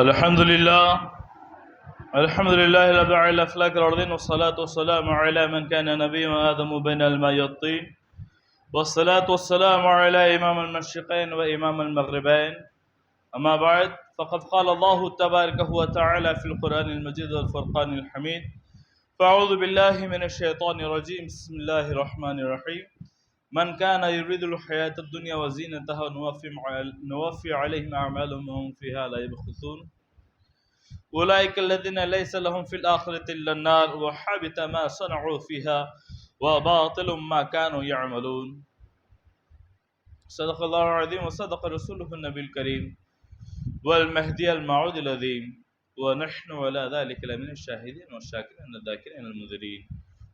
الحمد لله رب العالمين الأفلاك الأرضين والصلاة والسلام على من كان نبيا وآدم بين الماء والطين والصلاة والسلام على إمام المشرقين وإمام المغربين أما بعد فقد قال الله تبارك وتعالى في القرآن المجيد والفرقان الحميد فأعوذ بالله من الشيطان الرجيم بسم الله الرحمن الرحيم من كان يريد الحياة الدنيا وزينتها نوفي عليهم أعمالهم وهم فيها لا يبخسون أولئك الذين ليس لهم في الآخرة إلا النار وحبط ما صنعوا فيها وباطل ما كانوا يعملون صدق الله العظيم وصدق رسوله النبي الكريم والمهدي الموعود العظيم ونحن على ذلك لمن الشاهدين والشاكرين الذاكرين المذكرين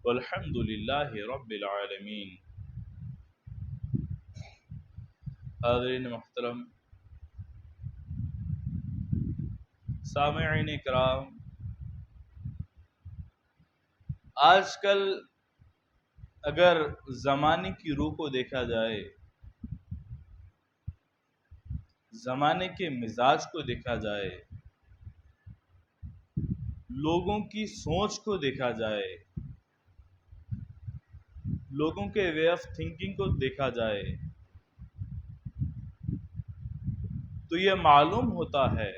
والحمد لله رب العالمين. حاضرین محترم، سامعین کرام، آج کل اگر زمانے کی روح کو دیکھا جائے، زمانے کے مزاج کو دیکھا جائے، لوگوں کی سوچ کو دیکھا جائے، لوگوں کے وے آف تھنکنگ کو دیکھا جائے تو یہ معلوم ہوتا ہے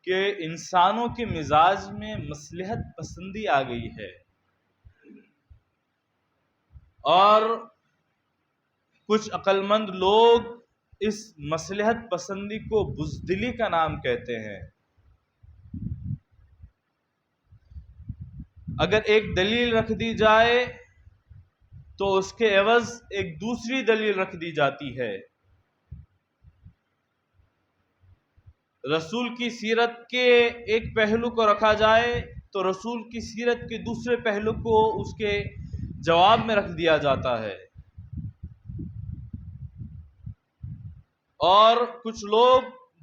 کہ انسانوں کے مزاج میں مصلحت پسندی آ گئی ہے، اور کچھ عقل مند لوگ اس مصلحت پسندی کو بزدلی کا نام کہتے ہیں۔ اگر ایک دلیل رکھ دی جائے تو اس کے عوض ایک دوسری دلیل رکھ دی جاتی ہے۔ رسول کی سیرت کے ایک پہلو کو رکھا جائے تو رسول کی سیرت کے دوسرے پہلو کو اس کے جواب میں رکھ دیا جاتا ہے، اور کچھ لوگ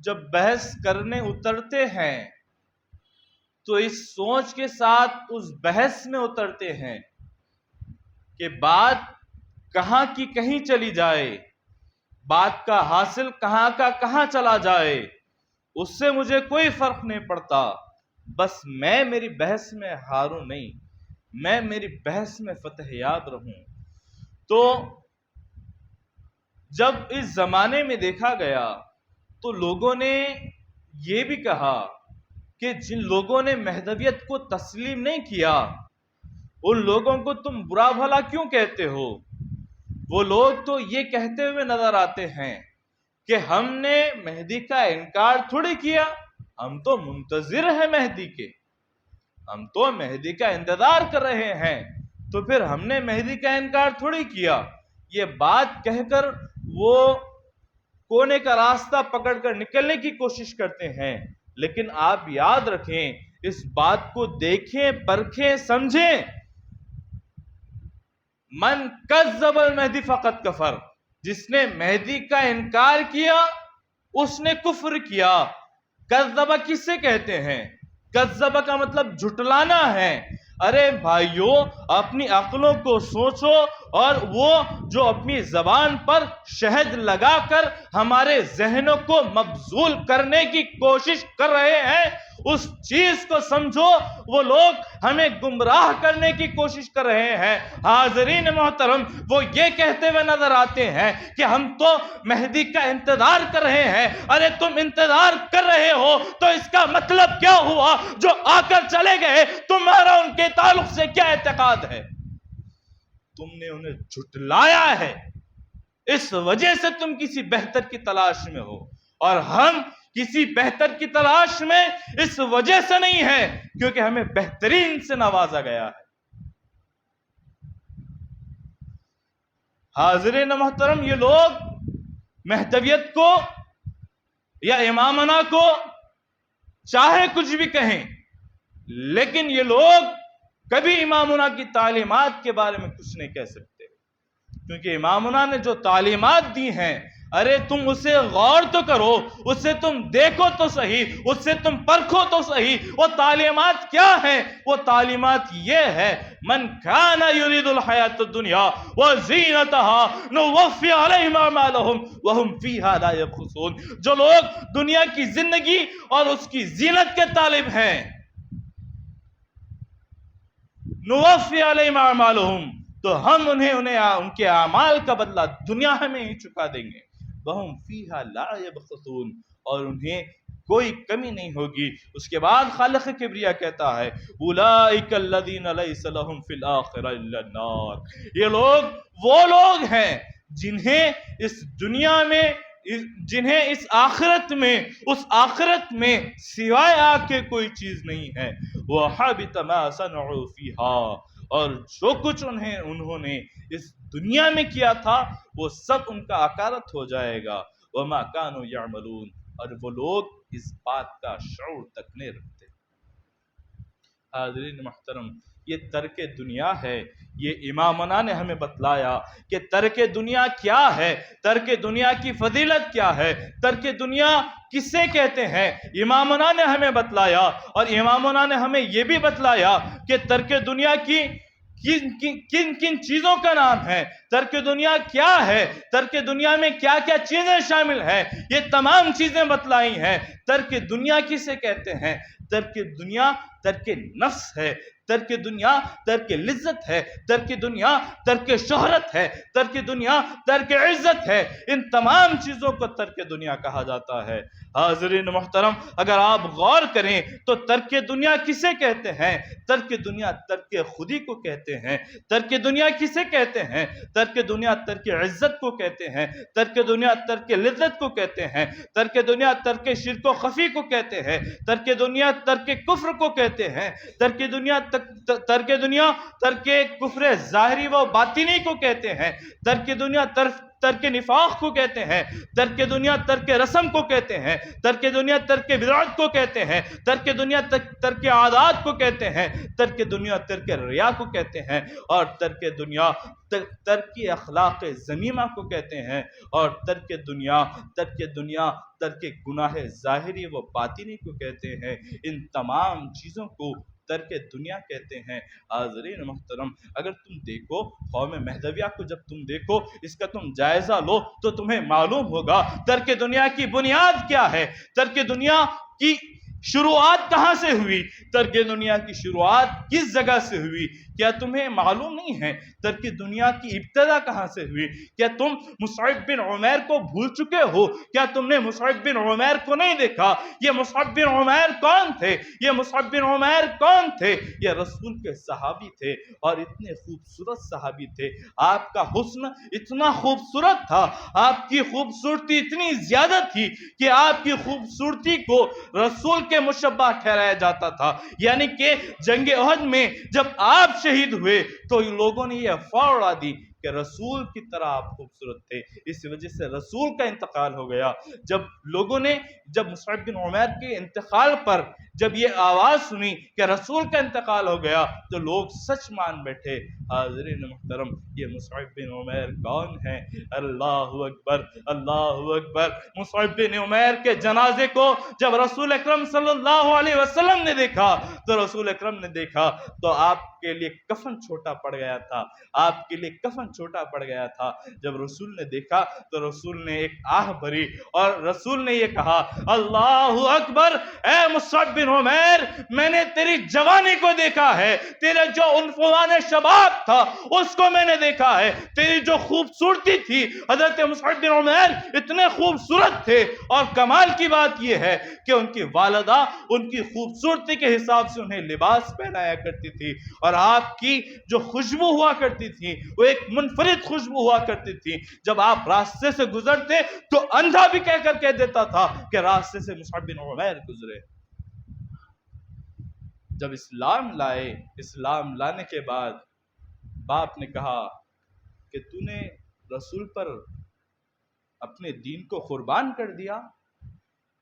جب بحث کرنے اترتے ہیں تو اس سوچ کے ساتھ اس بحث میں اترتے ہیں کہ بات کہاں کی کہیں چلی جائے، بات کا حاصل کہاں کا کہاں چلا جائے، اس سے مجھے کوئی فرق نہیں پڑتا، بس میں میری بحث میں ہاروں نہیں، میں میری بحث میں فتح یاب رہوں۔ تو جب اس زمانے میں دیکھا گیا تو لوگوں نے یہ بھی کہا کہ جن لوگوں نے مہدویت کو تسلیم نہیں کیا ان لوگوں کو تم برا بھلا کیوں کہتے ہو؟ وہ لوگ تو یہ کہتے ہوئے نظر آتے ہیں کہ ہم نے مہدی کا انکار تھوڑی کیا، ہم تو منتظر ہیں مہدی کے، ہم تو مہدی کا انتظار کر رہے ہیں، تو پھر ہم نے مہدی کا انکار تھوڑی کیا۔ یہ بات کہہ کر وہ کونے کا راستہ پکڑ کر نکلنے کی کوشش کرتے ہیں، لیکن آپ یاد رکھیں، اس بات کو دیکھیں، پرکھیں، سمجھیں۔ من کذب المہدی فقط کفر، جس نے مہدی کا انکار کیا اس نے کفر کیا۔ کذبہ کس سے کہتے ہیں؟ کذبہ کا مطلب جھٹلانا ہے۔ ارے بھائیو، اپنی عقلوں کو سوچو، اور وہ جو اپنی زبان پر شہد لگا کر ہمارے ذہنوں کو مبذول کرنے کی کوشش کر رہے ہیں اس چیز کو سمجھو۔ وہ لوگ ہمیں گمراہ کرنے کی کوشش کر رہے ہیں۔ حاضرین محترم، وہ یہ کہتے ہوئے نظر آتے ہیں کہ ہم تو مہدی کا انتظار کر رہے ہیں۔ ارے تم انتظار کر رہے ہو تو اس کا مطلب کیا ہوا؟ جو آ کر چلے گئے تمہارا ان کے تعلق سے کیا اعتقاد ہے؟ تم نے انہیں جھٹلایا ہے، اس وجہ سے تم کسی بہتر کی تلاش میں ہو، اور ہم کسی بہتر کی تلاش میں اس وجہ سے نہیں ہے کیونکہ ہمیں بہترین سے نوازا گیا ہے۔ حاضرین محترم، یہ لوگ مہدویت کو یا امامنہ کو چاہے کچھ بھی کہیں، لیکن یہ لوگ کبھی امامنہ کی تعلیمات کے بارے میں کچھ نہیں کہہ سکتے، کیونکہ امامنہ نے جو تعلیمات دی ہیں ارے تم اسے غور تو کرو، اسے تم دیکھو تو صحیح، اسے تم پرکھو تو صحیح، وہ تعلیمات کیا ہیں؟ وہ تعلیمات یہ ہے من کان یرید الحیات الدنیا وزینتها نوفی علیہم اعمالہم وہم فیہا لا یبخسون، جو لوگ دنیا کی زندگی اور اس کی زینت کے طالب ہیں، نوفی علیہم اعمالہم، تو ہم انہیں ان کے اعمال کا بدلہ دنیا میں ہی چکا دیں گے، وہم فیہا لا یبخسون، اور انہیں کوئی کمی نہیں ہوگی۔ اس کے بعد خالق کبریا کہتا ہے اولئک الذین لیس لہم فی الآخرہ الا النار، یہ لوگ وہ لوگ ہیں جنہیں اس دنیا میں، جنہیں اس آخرت میں، اس آخرت میں سوائے آگ کے کوئی چیز نہیں ہے، وَحَبِطَ مَا صَنَعُوا فِيهَا، اور جو کچھ انہوں نے اس دنیا میں کیا تھا وہ سب ان کا اکارت ہو جائے گا، وَمَا كَانُوا يَعْمَلُونَ، اور وہ لوگ اس بات کا شعور تک نہیں رکھتے۔ حاضرین محترم، یہ ترک دنیا ہے۔ یہ امامنا نے ہمیں بتلایا کہ ترک دنیا کیا ہے، ترک دنیا کی فضیلت کیا ہے، ترک دنیا کسے کہتے ہیں، امامنا نے ہمیں بتلایا، اور امامنا نے ہمیں یہ بھی بتلایا کہ ترک دنیا کی کن کن چیزوں کا نام ہے، ترک دنیا کیا ہے، ترک دنیا میں کیا کیا چیزیں شامل ہیں، یہ تمام چیزیں بتلائی ہیں۔ ترک دنیا کسے کہتے ہیں؟ ترک دنیا ترک نفس ہے، ترک دنیا ترک لذت ہے، ترک دنیا ترک شہرت ہے، ترک دنیا ترک عزت ہے، ان تمام چیزوں کو ترک دنیا کہا جاتا ہے۔ حاضرین محترم، اگر آپ غور کریں تو ترک دنیا کسے کہتے ہیں؟ ترک دنیا ترک خودی کو کہتے ہیں۔ ترک دنیا کسے کہتے ہیں؟ ترک دنیا ترک عزت کو کہتے ہیں، ترک دنیا ترک لذت کو کہتے ہیں، ترک دنیا ترک شرک و خفی کو کہتے ہیں، ترک دنیا ترک کفر کو کہتے ہیں، ترک دنیا ترک کفر ظاہری و باطنی کو کہتے ہیں، ترک دنیا ترک نفاق کو کہتے ہیں، ترک دنیا ترک رسم کو کہتے ہیں، ترک دنیا ترک بدعت کو کہتے ہیں، ترک دنیا ترک عادات کو کہتے ہیں، ترک دنیا ترک ریا کو کہتے ہیں، اور ترک دنیا ترک اخلاق ذمیمہ کو کہتے ہیں، اور ترک دنیا ترک گناہ ظاہری و باطنی کو کہتے ہیں۔ ان تمام چیزوں کو ترک دنیا کہتے ہیں۔ حاضرین محترم، اگر تم دیکھو قوم مہدویہ کو، جب تم دیکھو اس کا تم جائزہ لو تو تمہیں معلوم ہوگا ترک دنیا کی بنیاد کیا ہے، ترک دنیا کی شروعات کہاں سے ہوئی، ترک دنیا کی شروعات کس جگہ سے ہوئی، کیا تمہیں معلوم نہیں ہے؟ ترک دنیا کی ابتدا کہاں سے ہوئی؟ کیا تم مصعب بن عمیر کو بھول چکے ہو؟ کیا تم نے مصعب بن عمیر کو نہیں دیکھا؟ یہ مصعب بن عمیر کون تھے؟ یہ مصعب بن عمیر کون تھے؟ یہ رسول کے صحابی تھے، اور اتنے خوبصورت صحابی تھے، آپ کا حسن اتنا خوبصورت تھا، آپ کی خوبصورتی اتنی زیادہ تھی کہ آپ کی خوبصورتی کو رسول کے مشبہ ٹھہرایا جاتا تھا، یعنی کہ جنگ احد میں جب آپ شہید ہوئے تو لوگوں نے یہ افواہ اڑا دی کہ رسول کی طرح آپ خوبصورت تھے، اس وجہ سے رسول کا انتقال ہو گیا۔ جب لوگوں نے جب مصعب بن عمیر کے انتقال پر جب یہ آواز سنی کہ رسول کا انتقال ہو گیا تو لوگ سچ مان بیٹھے۔ حاضرین محترم، یہ مصعب بن عمیر کون ہیں؟ اللہ اکبر، اللہ اکبر۔ مصعب بن عمیر کے جنازے کو جب رسول اکرم صلی اللہ علیہ وسلم نے دیکھا تو رسول اکرم نے دیکھا تو آپ کے لیے کفن چھوٹا پڑ گیا تھا، آپ کے لیے کفن چھوٹا پڑ گیا تھا۔ جب رسول نے دیکھا تو رسول نے ایک آہ بھری اور رسول نے یہ کہا اللہ اکبر، اے مصعب بن عمیر، میں نے تیری جوانی کو دیکھا ہے، تیرے جو عنفوان شباب تھا اس کو میں نے دیکھا ہے، تیری جو خوبصورتی تھی۔ حضرت مصعب بن عمیر اتنے خوبصورت تھے، اور کمال کی بات یہ ہے کہ ان کی والدہ ان کی خوبصورتی کے حساب سے انہیں لباس پہنایا کرتی تھی، اور آپ کی جو خوشبو ہوا کرتی تھی وہ ایک منفرد خوشبو ہوا کرتی تھی۔ جب آپ راستے سے گزرتے تو اندھا بھی کہہ کر کہہ دیتا تھا کہ راستے سے مصعب بن عمیر گزرے۔ جب اسلام لائے، اسلام لانے کے بعد باپ نے کہا کہ تو نے رسول پر اپنے دین کو قربان کر دیا،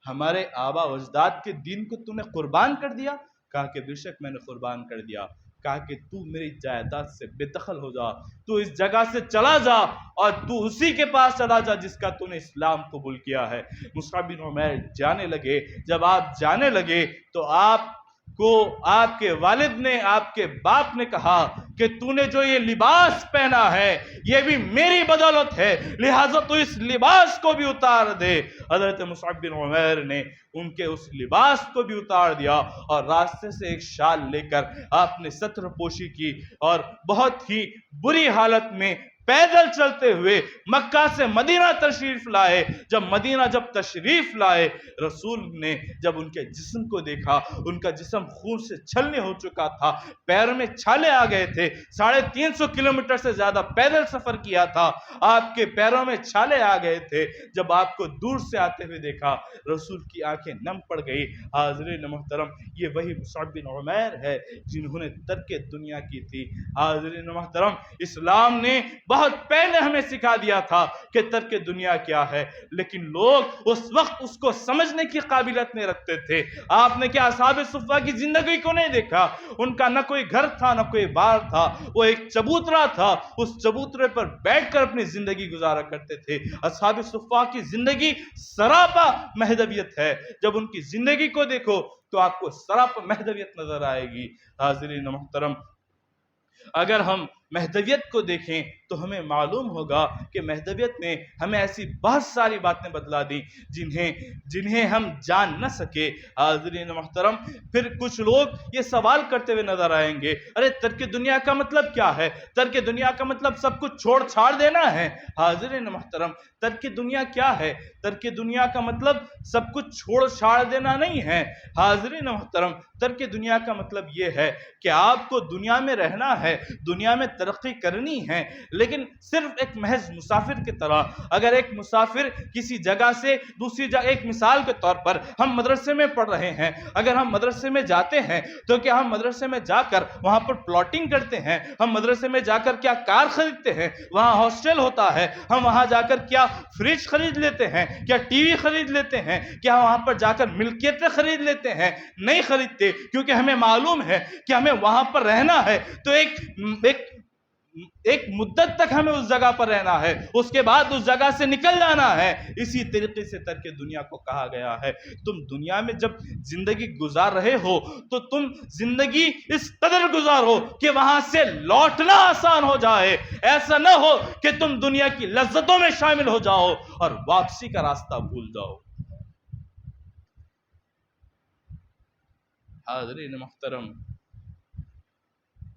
ہمارے آبا و اجداد کے دین کو تو نے قربان کر دیا؟ کہا کہ بے شک میں نے قربان کر دیا۔ کہا کہ تو میری جائیداد سے بے دخل ہو جا، تو اس جگہ سے چلا جا اور تو اسی کے پاس چلا جا جس کا تو نے اسلام قبول کیا ہے۔ مصعب بن عمیر جانے لگے۔ جب آپ جانے لگے تو آپ کو آپ کے والد نے، آپ کے باپ نے کہا کہ تو نے جو یہ لباس پہنا ہے یہ بھی میری بدولت ہے، لہٰذا تو اس لباس کو بھی اتار دے۔ حضرت مصعب بن عمیر نے ان کے اس لباس کو بھی اتار دیا اور راستے سے ایک شال لے کر آپ نے ستر پوشی کی اور بہت ہی بری حالت میں پیدل چلتے ہوئے مکہ سے مدینہ تشریف لائے۔ جب مدینہ تشریف لائے، رسول نے جب ان کے جسم کو دیکھا، ان کا جسم خون سے چھلنے ہو چکا تھا، پیر میں چھالے آ گئے تھے، 350 کلومیٹر سے زیادہ پیدل سفر کیا تھا، آپ کے پیروں میں چھالے آ گئے تھے۔ جب آپ کو دور سے آتے ہوئے دیکھا، رسول کی آنکھیں نم پڑ گئی۔ حاضرین محترم، یہ وہی مصعب بن عمیر ہے جنہوں نے ترک دنیا کی تھی۔ حاضرین محترم، اسلام نے بہت پہلے ہمیں سکھا دیا تھا کہ ترک دنیا کیا ہے، لیکن لوگ اس وقت اس کو سمجھنے کی قابلیت نہیں رکھتے تھے۔ آپ نے کیا اصحاب صفہ کی زندگی کو نہیں دیکھا؟ ان کا نہ کوئی گھر تھا، نہ کوئی بار تھا، وہ ایک چبوترا تھا، اس چبوترے پر بیٹھ کر اپنی زندگی گزارا کرتے تھے۔ اصحاب صفہ کی زندگی سراپا مہدویت ہے۔ جب ان کی زندگی کو دیکھو تو آپ کو سراپا مہدویت نظر آئے گی۔ حاضرین محترم، اگر ہم مہدویت کو دیکھیں تو ہمیں معلوم ہوگا کہ مہدویت نے ہمیں ایسی بہت ساری باتیں بتلا دی جنہیں ہم جان نہ سکے۔ حاضرین محترم، پھر کچھ لوگ یہ سوال کرتے ہوئے نظر آئیں گے، ارے ترک دنیا کا مطلب کیا ہے؟ ترک دنیا کا مطلب سب کچھ چھوڑ چھاڑ دینا ہے؟ حاضرین محترم، ترک دنیا کیا ہے؟ ترک دنیا کا مطلب سب کچھ چھوڑ چھاڑ دینا نہیں ہے۔ حاضرین محترم، ترک دنیا کا مطلب یہ ہے کہ آپ کو دنیا میں رہنا ہے، دنیا میں ترقی کرنی ہے، لیکن صرف ایک محض مسافر کی طرح۔ اگر ایک مسافر کسی جگہ سے دوسری جگہ، ایک مثال کے طور پر ہم مدرسے میں پڑھ رہے ہیں، اگر ہم مدرسے میں جاتے ہیں تو کیا ہم مدرسے میں جا کر وہاں پر پلاٹنگ کرتے ہیں؟ ہم مدرسے میں جا کر کیا کار خریدتے ہیں؟ وہاں ہاسٹل ہوتا ہے، ہم وہاں جا کر کیا فریج خرید لیتے ہیں؟ کیا ٹی وی خرید لیتے ہیں؟ کیا وہاں پر جا کر ملکیتیں خرید لیتے ہیں؟ نہیں خریدتے، کیونکہ ہمیں معلوم ہے کہ ہمیں وہاں پر رہنا ہے تو ایک مدت تک ہمیں اس جگہ پر رہنا ہے، اس کے بعد اس جگہ سے نکل جانا ہے۔ اسی طریقے سے ترک دنیا کو کہا گیا ہے۔ تم دنیا میں جب زندگی گزار رہے ہو تو تم زندگی اس قدر گزارو کہ وہاں سے لوٹنا آسان ہو جائے۔ ایسا نہ ہو کہ تم دنیا کی لذتوں میں شامل ہو جاؤ اور واپسی کا راستہ بھول جاؤ۔ حاضرین محترم،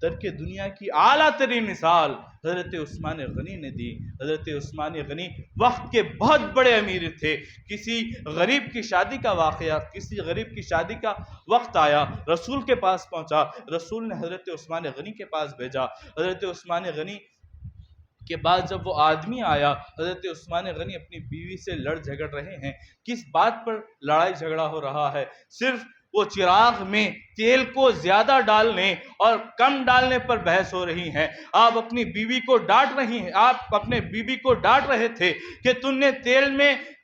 ترک دنیا کی اعلیٰ ترین مثال حضرت عثمان غنی نے دی۔ حضرت عثمان غنی وقت کے بہت بڑے امیر تھے۔ کسی غریب کی شادی کا واقعہ، کسی غریب کی شادی کا وقت آیا، رسول کے پاس پہنچا، رسول نے حضرت عثمان غنی کے پاس بھیجا۔ حضرت عثمان غنی کے بعد جب وہ آدمی آیا، حضرت عثمان غنی اپنی بیوی سے لڑ جھگڑ رہے ہیں۔ کس بات پر لڑائی جھگڑا ہو رہا ہے؟ صرف وہ چراغ میں تیل کو زیادہ ڈالنے اور کم ڈالنے پر بحث ہو رہی ہیں۔ آپ اپنی بیوی کو ڈانٹ رہی ہیں، آپ اپنے بیوی کو ڈانٹ رہے تھے کہ تم نے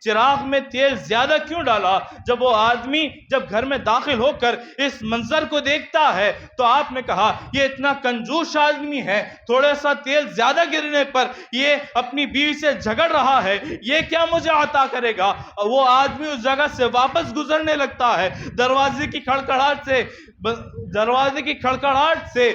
چراغ میں تیل زیادہ کیوں ڈالا؟ جب وہ آدمی جب گھر میں داخل ہو کر اس منظر کو دیکھتا ہے تو آپ نے کہا یہ اتنا کنجوس آدمی ہے، تھوڑا سا تیل زیادہ گرنے پر یہ اپنی بیوی سے جھگڑ رہا ہے، یہ کیا مجھے عطا کرے گا؟ وہ آدمی اس جگہ سے واپس گزرنے لگتا ہے۔ دروازے کی کھڑکڑاہٹ سے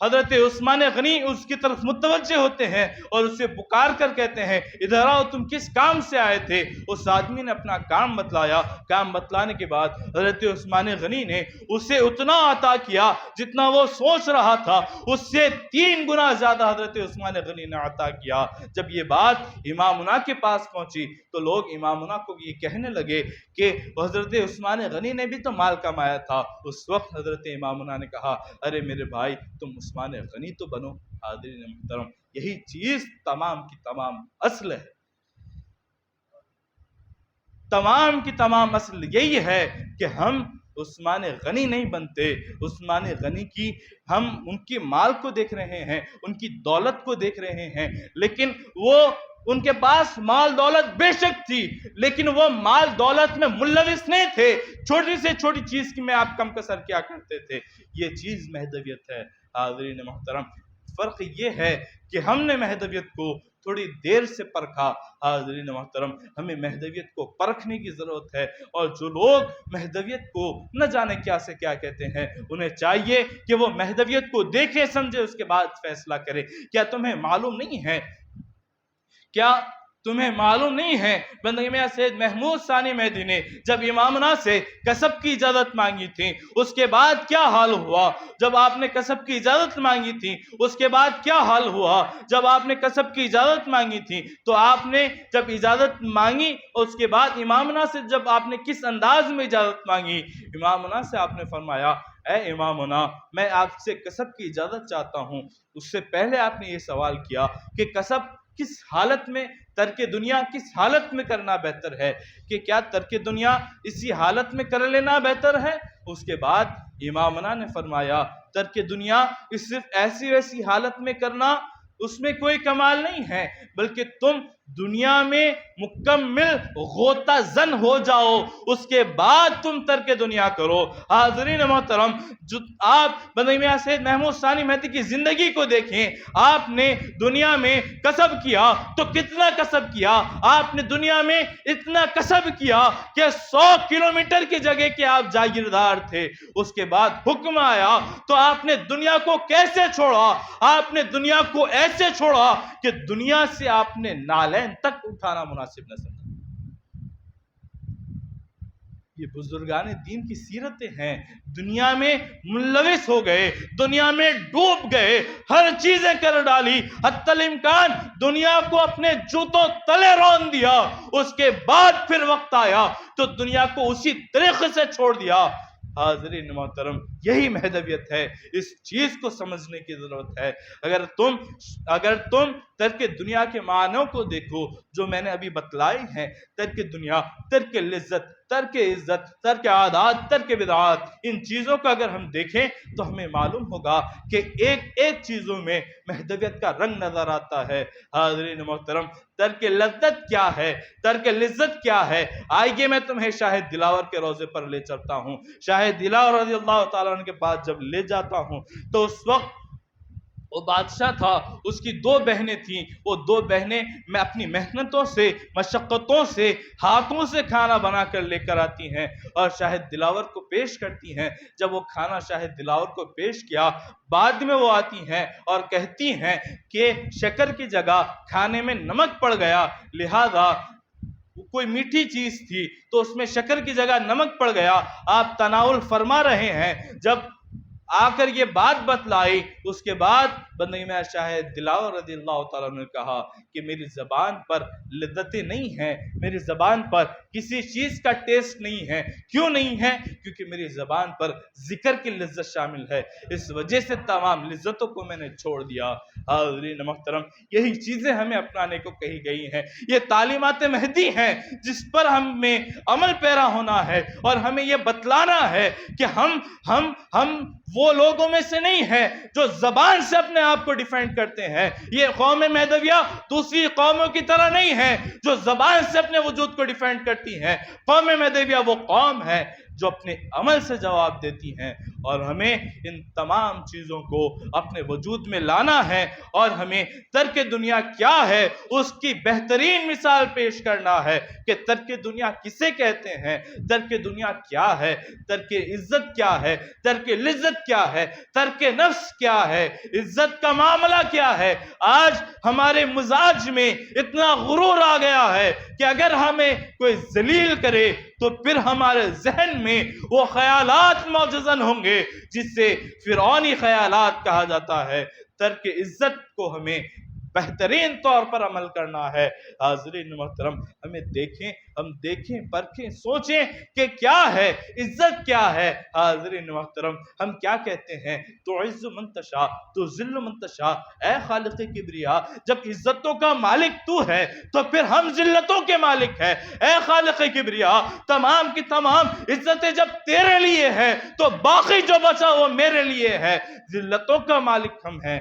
حضرت عثمان غنی اس کی طرف متوجہ ہوتے ہیں اور اسے پکار کر کہتے ہیں ادھر آؤ، تم کس کام سے آئے تھے؟ اس آدمی نے اپنا کام بتلایا۔ کام بتلانے کے بعد حضرت عثمان غنی نے اسے اتنا عطا کیا جتنا وہ سوچ رہا تھا، اس سے 3 گنا زیادہ حضرت عثمان غنی نے عطا کیا۔ جب یہ بات امامنا کے پاس پہنچی تو لوگ امامنا کو یہ کہنے لگے کہ حضرت عثمان غنی نے بھی تو مال کمایا تھا۔ اس وقت حضرت امامنا نے کہا ارے میرے بھائی، تم عثمان غنی تو بنو۔ حاضرین محترم، یہی چیز تمام کی تمام اصل ہے۔ تمام کی تمام اصل یہی ہے کہ ہم عثمان غنی نہیں بنتے۔ عثمان غنی کی ہم ان کی مال کو دیکھ رہے ہیں، ان کی دولت کو دیکھ رہے ہیں، لیکن وہ ان کے پاس مال دولت بے شک تھی، لیکن وہ مال دولت میں ملوث نہیں تھے، چھوٹی سے چھوٹی چیز کی میں آپ کم کسر کیا کرتے تھے۔ یہ چیز مہدویت ہے۔ حاضرین محترم، فرق یہ ہے کہ ہم نے مہدویت کو تھوڑی دیر سے پرکھا۔ حاضرین محترم، ہمیں مہدویت کو پرکھنے کی ضرورت ہے، اور جو لوگ مہدویت کو نہ جانے کیا سے کیا کہتے ہیں، انہیں چاہیے کہ وہ مہدویت کو دیکھے سمجھے، اس کے بعد فیصلہ کرے۔ کیا تمہیں معلوم نہیں ہے، کیا تمہیں معلوم نہیں ہے بندگی میاں سید محمود ثانی مہدی نے جب امامنا سے کسب کی اجازت مانگی تھی، اس کے بعد کیا حال ہوا؟ جب آپ نے کسب کی اجازت مانگی تھی، اس کے بعد کیا حال ہوا؟ جب آپ نے کسب کی اجازت مانگی تھی تو آپ نے جب اجازت مانگی، اس کے بعد امامنا سے جب آپ نے کس انداز میں اجازت مانگی؟ امامنا سے آپ نے فرمایا، اے امامنا، میں آپ سے کسب کی اجازت چاہتا ہوں۔ اس سے پہلے آپ نے یہ سوال کیا کہ کسب کس حالت میں، ترک دنیا کس حالت میں کرنا بہتر ہے، کہ کیا ترک دنیا اسی حالت میں کر لینا بہتر ہے؟ اس کے بعد امامنا نے فرمایا، ترک دنیا اس صرف ایسی ویسی حالت میں کرنا، اس میں کوئی کمال نہیں ہے، بلکہ تم دنیا میں مکمل غوطہ زن ہو جاؤ، اس کے بعد تم ترک دنیا کرو۔ حاضرین محترم، جو آپ بندگی میاں سید محمود ثانی مہدی کی زندگی کو دیکھیں، آپ نے دنیا میں کسب کیا تو کتنا کسب کیا؟ آپ نے دنیا میں اتنا کسب کیا کہ 100 کلومیٹر کی جگہ کے آپ جاگیردار تھے۔ اس کے بعد حکم آیا تو آپ نے دنیا کو کیسے چھوڑا؟ آپ نے دنیا کو ایسے چھوڑا کہ دنیا سے آپ نے نالین تک اٹھانا مناسب نہ سمجھا۔ یہ بزرگان دین کی سیرتیں ہیں۔ دنیا میں ملوث ہو گئے، دنیا میں ڈوب گئے، ہر چیزیں کر ڈالی، حتی الامکان دنیا کو اپنے جوتوں تلے رون دیا۔ اس کے بعد پھر وقت آیا تو دنیا کو اسی طریقے سے چھوڑ دیا۔ حاضرین محترم، یہی مہدویت ہے، اس چیز کو سمجھنے کی ضرورت ہے۔ اگر تم ترک دنیا کے معنوں کو دیکھو جو میں نے ابھی بتلائی ہیں، ترک دنیا، ترک لذت، ترک عزت، ترک عادات، ترک بدعات، ان چیزوں کو اگر ہم دیکھیں تو ہمیں معلوم ہوگا کہ ایک ایک چیزوں میں مہدویت کا رنگ نظر آتا ہے۔ حاضرین محترم، ترک لذت کیا ہے، ترک لذت کیا ہے؟ آئیے میں تمہیں شاہ دلاور کے روضے پر لے چلتا ہوں۔ شاہ دلاور رضی اللہ تعالیٰ عنہ کے پاس جب لے جاتا ہوں تو اس وقت وہ بادشاہ تھا، اس کی 2 بہنیں تھیں۔ وہ 2 بہنیں میں اپنی محنتوں سے، مشقتوں سے، ہاتھوں سے کھانا بنا کر لے کر آتی ہیں اور شاہ دلاور کو پیش کرتی ہیں۔ جب وہ کھانا شاہ دلاور کو پیش کیا، بعد میں وہ آتی ہیں اور کہتی ہیں کہ شکر کی جگہ کھانے میں نمک پڑ گیا، لہذا کوئی میٹھی چیز تھی تو اس میں شکر کی جگہ نمک پڑ گیا، آپ تناول فرما رہے ہیں۔ جب آ کر یہ بات بتلائی، اس کے بعد بندگی میں شاہ دلاور رضی اللہ تعالیٰ نے کہا کہ میری زبان پر لذتیں نہیں ہیں، میری زبان پر کسی چیز کا ٹیسٹ نہیں ہے۔ کیوں نہیں ہے؟ کیونکہ میری زبان پر ذکر کی لذت شامل ہے، اس وجہ سے تمام لذتوں کو میں نے چھوڑ دیا۔ حاضرین محترم، یہی چیزیں ہمیں اپنانے کو کہی گئی ہیں۔ یہ تعلیمات مہدی ہیں جس پر ہمیں عمل پیرا ہونا ہے، اور ہمیں یہ بتلانا ہے کہ ہم وہ لوگوں میں سے نہیں ہیں جو زبان سے اپنے آپ کو ڈیفینڈ کرتے ہیں۔ یہ قوم مہدویہ دوسری قوموں کی طرح نہیں ہے جو زبان سے اپنے وجود کو ڈیفینڈ کرتی ہیں۔ قوم مہدویہ وہ قوم ہے جو اپنے عمل سے جواب دیتی ہیں، اور ہمیں ان تمام چیزوں کو اپنے وجود میں لانا ہے، اور ہمیں ترک دنیا کیا ہے اس کی بہترین مثال پیش کرنا ہے کہ ترک دنیا کسے کہتے ہیں، ترک دنیا کیا ہے، ترک عزت کیا ہے، ترک لذت کیا ہے، ترک نفس کیا ہے، عزت کا معاملہ کیا ہے۔ آج ہمارے مزاج میں اتنا غرور آ گیا ہے کہ اگر ہمیں کوئی ذلیل کرے تو پھر ہمارے ذہن میں وہ خیالات موجزن ہوں گے جس سے فرعونی خیالات کہا جاتا ہے۔ ترک عزت کو ہمیں بہترین طور پر عمل کرنا ہے۔ حاضرین محترم، ہم دیکھیں پرکھیں سوچیں کہ کیا ہے عزت، کیا ہے۔ حاضرین محترم، ہم کیا کہتے ہیں؟ تو عز من تشاء تو ذل من تشاء، اے خالق کبریا، جب عزتوں کا مالک تو ہے تو پھر ہم ذلتوں کے مالک ہیں۔ اے خالق کبریا، تمام کی تمام عزتیں جب تیرے لیے ہے تو باقی جو بچا وہ میرے لیے ہے۔ ذلتوں کا مالک ہم ہیں۔